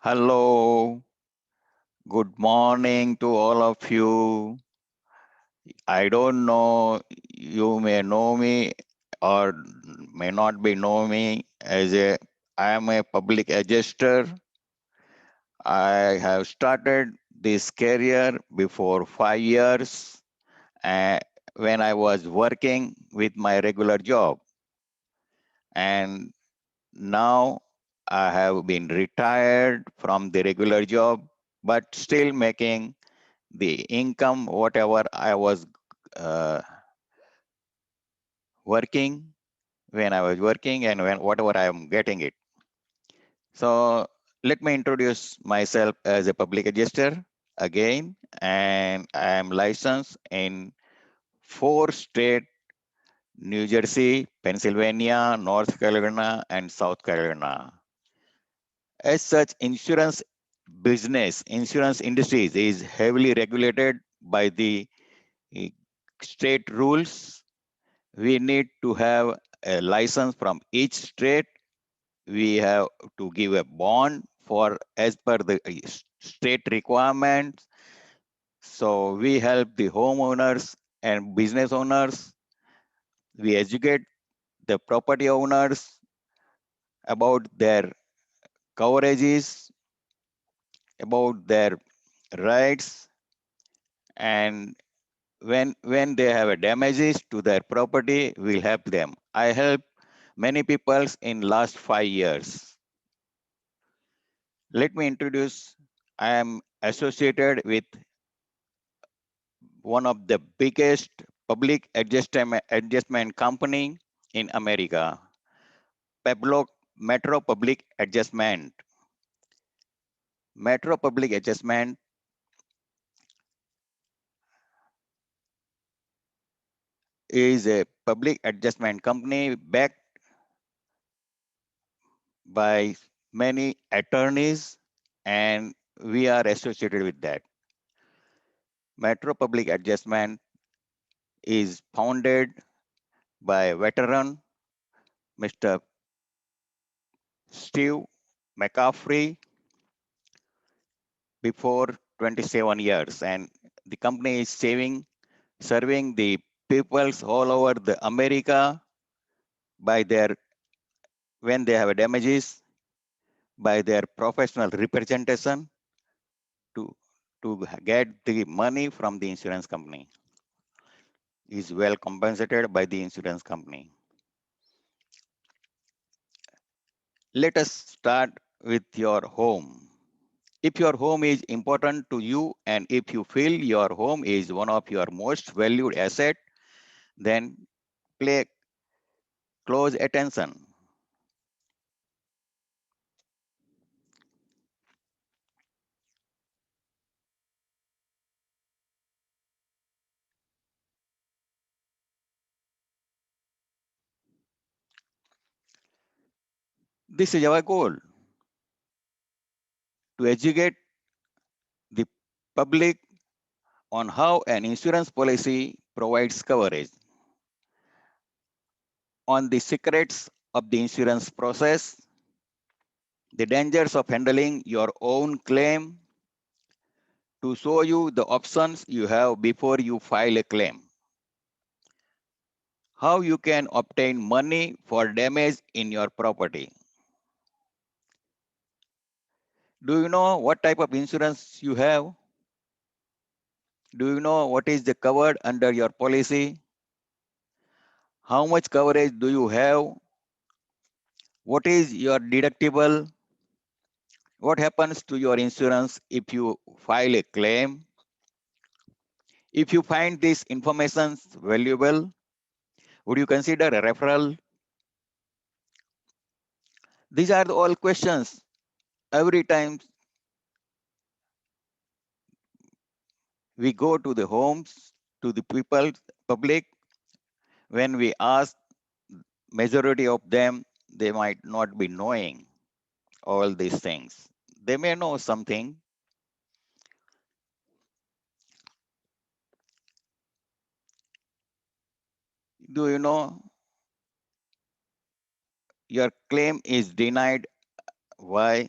Hello, good morning to all of you. I don't know, you may know me or may not be know me I am a public adjuster. I have started this career before 5 years uh, when I was working with my regular job. And now I have been retired from the regular job, but still making the income whatever I was uh, working when I was working and when whatever I am getting it. So let me introduce myself as a public adjuster again, and I am licensed in four states: New Jersey, Pennsylvania, North Carolina, and South Carolina. As such, insurance industries is heavily regulated by the eh, state rules. We need to have a license from each state. We have to give a bond for as per the state requirements. So we help the homeowners and business owners. We educate the property owners about their coverages, about their rights, and when they have a damages to their property, we'll help them. I help many people in last 5 years. Let me introduce. I am associated with one of the biggest public adjustment company in America, Pablo Metro Public Adjustment. Metro Public Adjustment is a public adjustment company backed by many attorneys, and we are associated with that. Metro Public Adjustment is founded by veteran Mr. Steve McCaffrey before 27 years, and the company is serving the peoples all over the America by their when they have damages by their professional representation to get the money from the insurance company is well compensated by the insurance company. Let us start with your home. If your home is important to you and if you feel your home is one of your most valued asset, then pay close attention. This is our goal to educate the public on how an insurance policy provides coverage, on the secrets of the insurance process, the dangers of handling your own claim, to show you the options you have before you file a claim, how you can obtain money for damage in your property. Do you know what type of insurance you have? Do you know what is the covered under your policy? How much coverage do you have? What is your deductible? What happens to your insurance if you file a claim? If you find this information valuable, would you consider a referral? These are all questions every time we go to the homes, to the people, public, when we ask majority of them, they might not be knowing all these things. They may know something. Do you know your claim is denied? Why?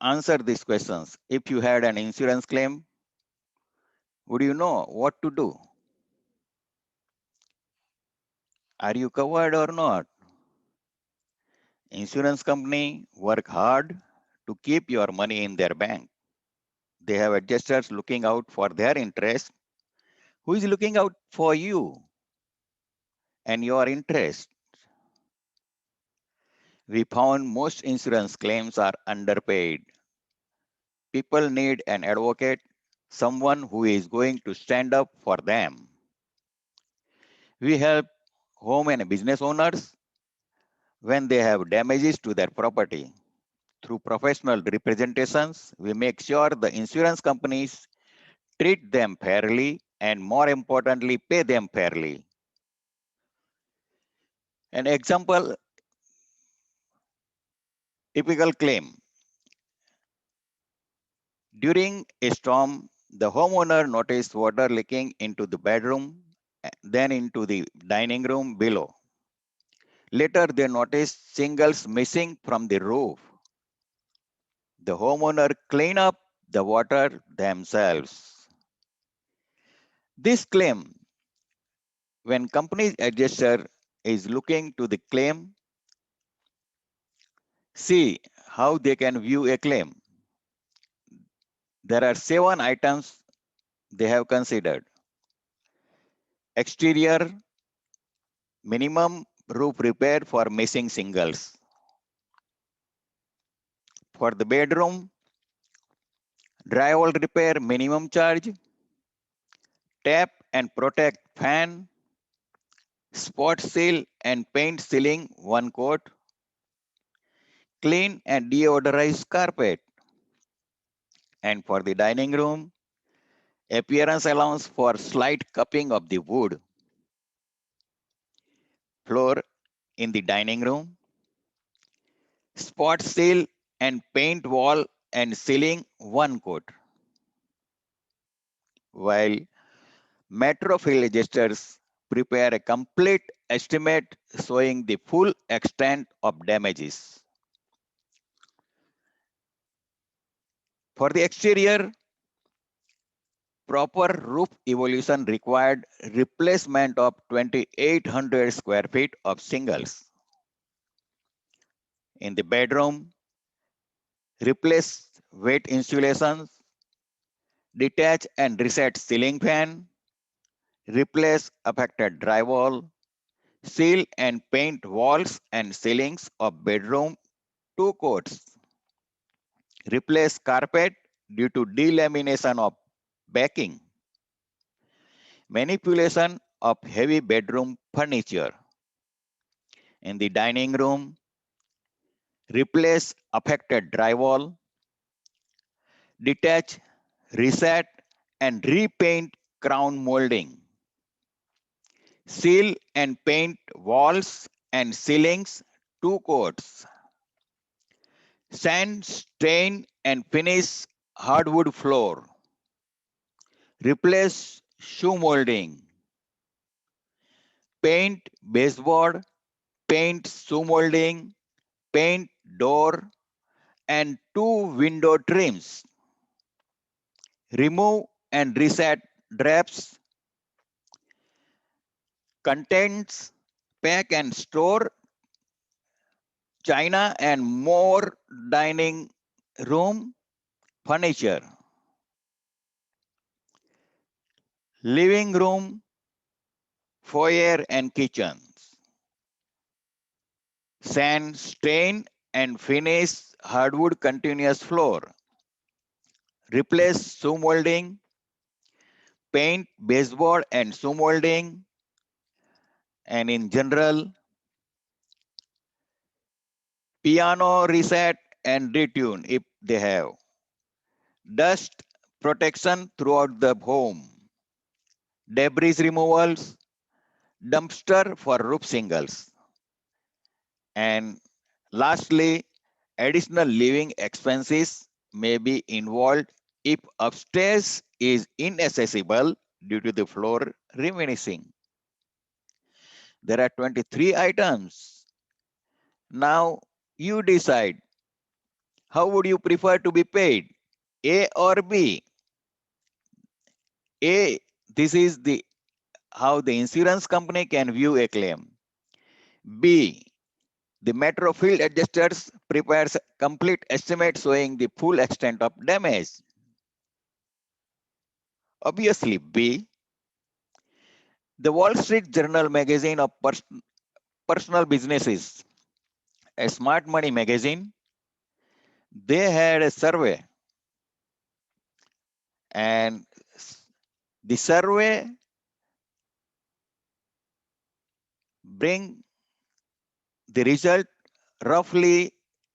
answer these questions. If you had an insurance claim, would you know what to do? Are you covered or not? Insurance company work hard to keep your money in their bank. They have adjusters looking out for their interest. Who is looking out for you and your interest? We found most insurance claims are underpaid. People need an advocate, someone who is going to stand up for them. We help home and business owners when they have damages to their property. Through professional representations, we make sure the insurance companies treat them fairly and, more importantly, pay them fairly. An example, typical claim. During a storm, the homeowner noticed water leaking into the bedroom, then into the dining room below. Later, they noticed shingles missing from the roof. The homeowner cleaned up the water themselves. This claim, when company's adjuster is looking to the claim, see how they can view a claim. There are 7 items they have considered. Exterior, minimum roof repair for missing shingles. For the bedroom, drywall repair minimum charge, tap and protect fan, spot seal and paint ceiling 1 coat, clean and deodorize carpet. And for the dining room, appearance allowance for slight cupping of the wood, floor in the dining room, spot seal and paint wall and ceiling 1 coat. While Metro field adjusters prepare a complete estimate showing the full extent of damages. For the exterior, proper roof evolution required replacement of 2,800 square feet of shingles. In the bedroom, replace wet insulations, detach and reset ceiling fan, replace affected drywall, seal and paint walls and ceilings of bedroom 2 coats. Replace carpet due to delamination of backing. Manipulation of heavy bedroom furniture. In the dining room, replace affected drywall, detach, reset, and repaint crown molding. Seal and paint walls and ceilings 2 coats. Sand, stain, and finish hardwood floor. Replace shoe molding. Paint baseboard, paint shoe molding, paint door, and 2 window trims. Remove and reset drapes. Contents, pack and store china and more dining room furniture. Living room, foyer and kitchens. Sand, stain and finish hardwood continuous floor. Replace shoe molding, paint baseboard and shoe molding, and in general, piano reset and retune if they have. Dust protection throughout the home. Debris removals, dumpster for roof shingles. And lastly, additional living expenses may be involved if upstairs is inaccessible due to the floor refinishing. There are 23 items. Now you decide How would you prefer to be paid? A or B? A, this is the how the insurance company can view a claim. B, the Metro Field Adjusters prepares a complete estimate showing the full extent of damage. Obviously, B. The Wall Street Journal magazine of personal businesses, a smart money magazine, they had a survey, and the survey bring the result. Roughly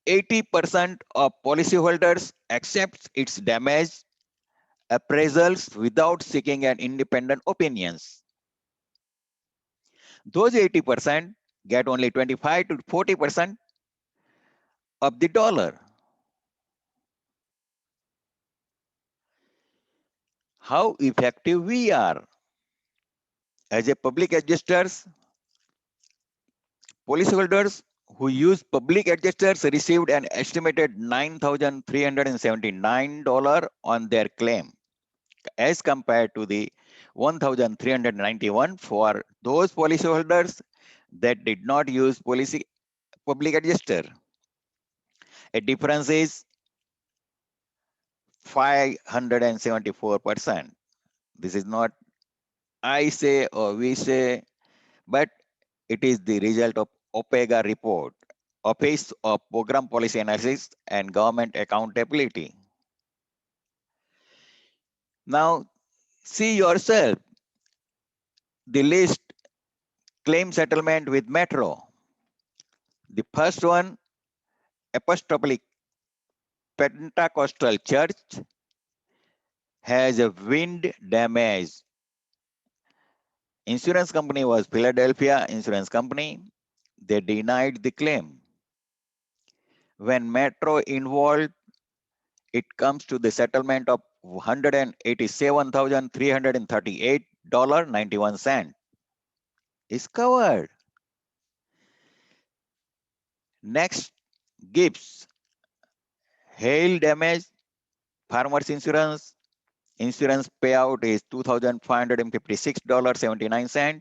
80% of policyholders accepts its damage appraisals without seeking an independent opinions. Those 80% get only 25 to 40% of the dollar. How effective we are as a public adjusters, policyholders who use public adjusters received an estimated $9,379 on their claim as compared to the 1,391 for those policyholders that did not use public adjuster. A difference is 574%. This is not I say or we say, but it is the result of OPEGA report, Office of Program Policy Analysis and Government Accountability. Now, see yourself the list claim settlement with Metro. The first one, Apostolic Pentecostal Church, has a wind damage. Insurance company was Philadelphia Insurance Company. They denied the claim. When Metro involved, it comes to the settlement of $187,338.91 is covered. Next, Gibbs, hail damage, farmers insurance. Insurance payout is $2,556.79.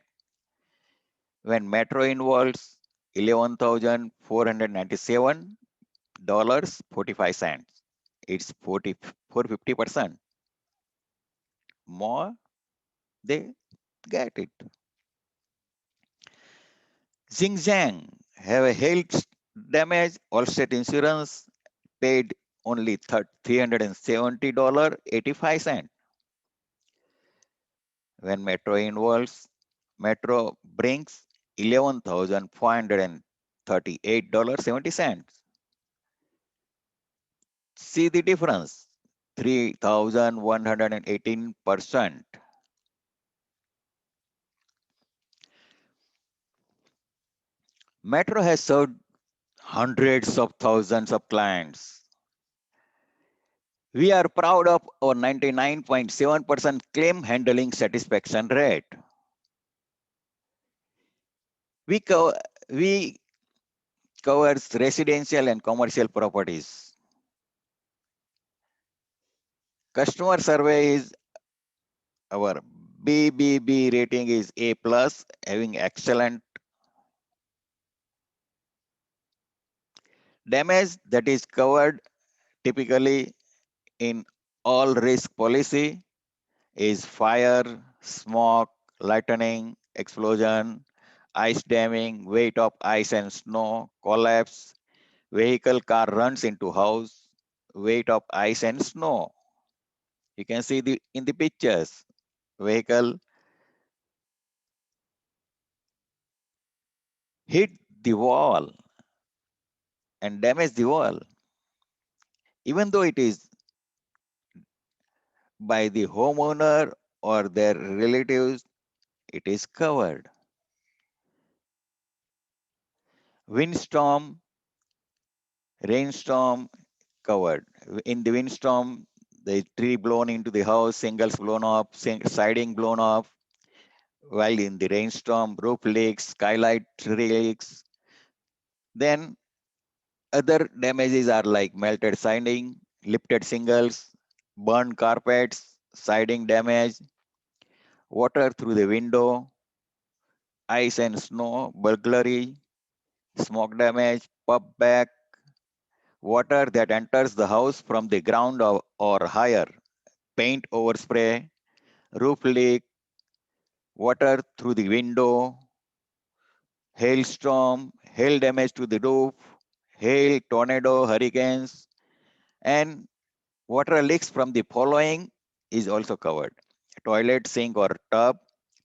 When Metro involves, $11,497.45. It's 450% more. They get it. Xinjiang have a hail damage. Allstate Insurance paid only $370.85. When Metro involves, Metro brings $11,538.70. See the difference, 3,118%. Metro has served hundreds of thousands of clients. We are proud of our 99.7% claim handling satisfaction rate. We covers residential and commercial properties. Customer survey is our BBB rating is A+, having excellent damage that is covered typically in all risk policy is fire, smoke, lightning, explosion, ice damming, weight of ice and snow, collapse, vehicle car runs into house, weight of ice and snow. You can see in the pictures, vehicle hit the wall and damage the wall. Even though it is by the homeowner or their relatives, it is covered. Windstorm, rainstorm, covered. In the windstorm, the tree blown into the house, shingles blown off, siding blown off. While in the rainstorm, roof leaks, skylight leaks. Then Other damages are like melted siding, lifted shingles, burned carpets, siding damage, water through the window, ice and snow, burglary, smoke damage, pub back, water that enters the house from the ground or higher, paint overspray, roof leak, water through the window, hailstorm, hail damage to the roof, hail, tornado, hurricanes, and water leaks from the following is also covered: toilet, sink or tub,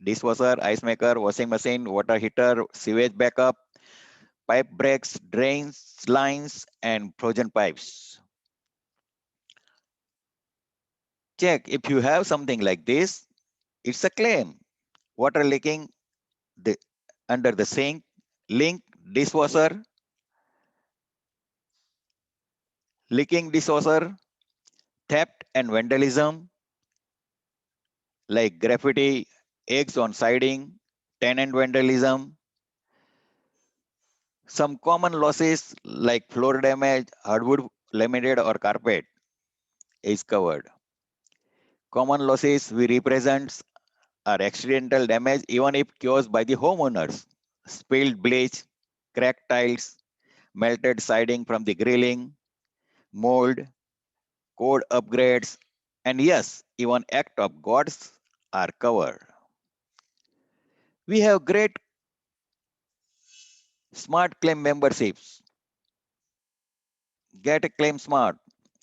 dishwasher, ice maker, washing machine, water heater, sewage backup, pipe breaks, drains, lines, and frozen pipes. Check if you have something like this, it's a claim. Water leaking the, under the sink, link dishwasher, leaking dishwasher, theft and vandalism like graffiti, eggs on siding, tenant vandalism. Some common losses like floor damage, hardwood, laminated or carpet is covered. Common losses we represent are accidental damage even if caused by the homeowners. Spilled bleach, cracked tiles, melted siding from the grilling, mold, code upgrades, and yes, even act of gods are covered. We have great smart claim memberships. Get a claim smart.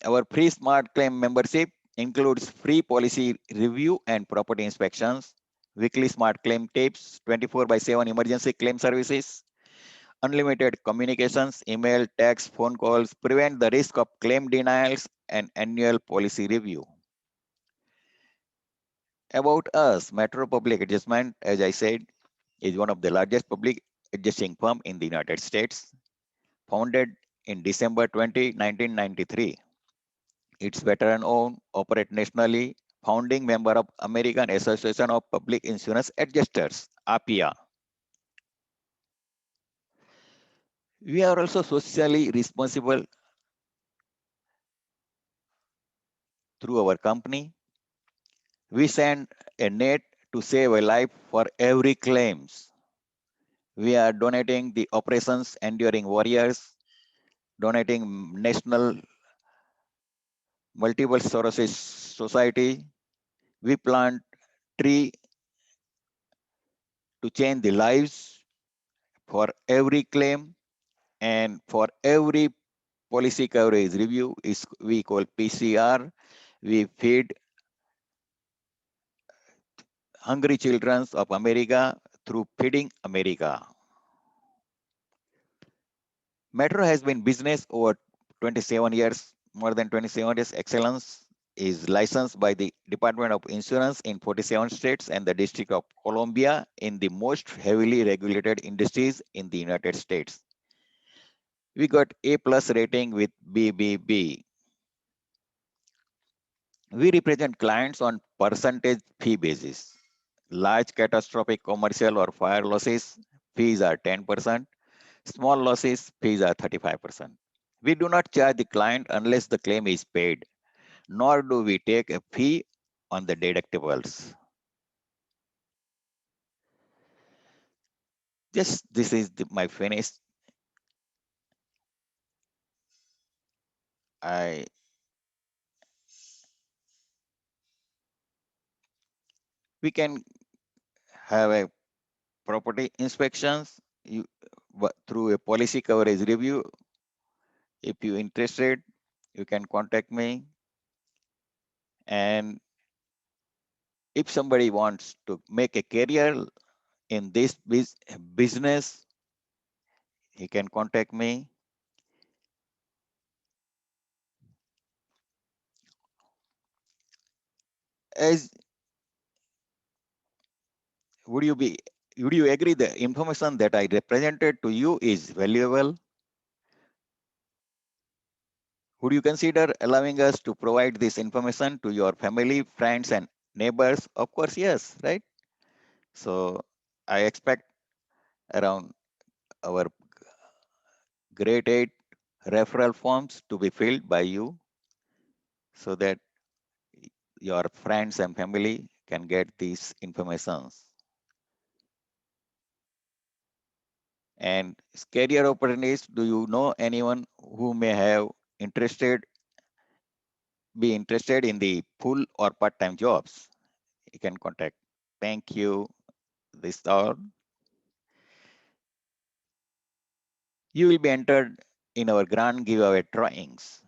Our free smart claim membership includes free policy review and property inspections, weekly smart claim tips, 24 by 7 emergency claim services, unlimited communications, email, text, phone calls, prevent the risk of claim denials, and annual policy review. About us, Metro Public Adjustment, as I said, is one of the largest public adjusting firm in the United States, founded in December 1993. It's veteran-owned, operate nationally, founding member of American Association of Public Insurance Adjusters, APIA. We are also socially responsible through our company. We send a net to save a life for every claims. We are donating the Operations Enduring Warriors, donating National Multiple Sclerosis Society. We plant tree to change the lives for every claim and for every policy coverage review is we call PCR. We feed hungry children of America through Feeding America. Metro has been business over 27 years, more than 27 years. Excellence is licensed by the Department of Insurance in 47 states and the District of Columbia in the most heavily regulated industries in the United States. We got A plus rating with BBB. We represent clients on percentage fee basis. Large catastrophic commercial or fire losses, fees are 10%. Small losses, fees are 35%. We do not charge the client unless the claim is paid, nor do we take a fee on the deductibles. Just this is my finish. I we can have a property inspections through a policy coverage review. If you interested, you can contact me. And if somebody wants to make a career in this business, he can contact me. As would you be would you agree the information that I represented to you is valuable? Would you consider allowing us to provide this information to your family, friends, and neighbors? Of course, yes, right? So I expect around our grade 8 referral forms to be filled by you so that your friends and family can get these informations. And career opportunities, do you know anyone who may have interested be interested in the full or part-time jobs? You can contact. Thank you. This all. You will be entered in our grant giveaway drawings.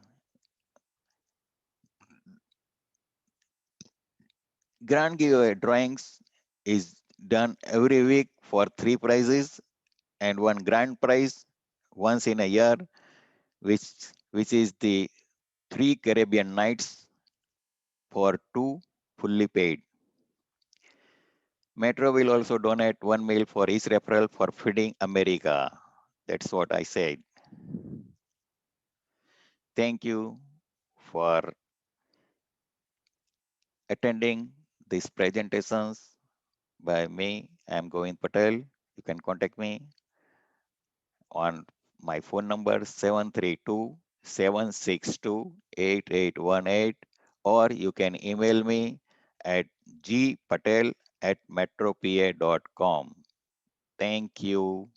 Grant giveaway drawings is done every week for 3 prizes and one grand prize once in a year, which which is the 3 Caribbean nights for 2 fully paid. Metro will also donate 1 meal for each referral for Feeding America. That's what I said. Thank you for attending these presentations by me. I am Govind Patel. You can contact me on my phone number 732-762-8818, or you can email me at gpatel@metropa.com. Thank you.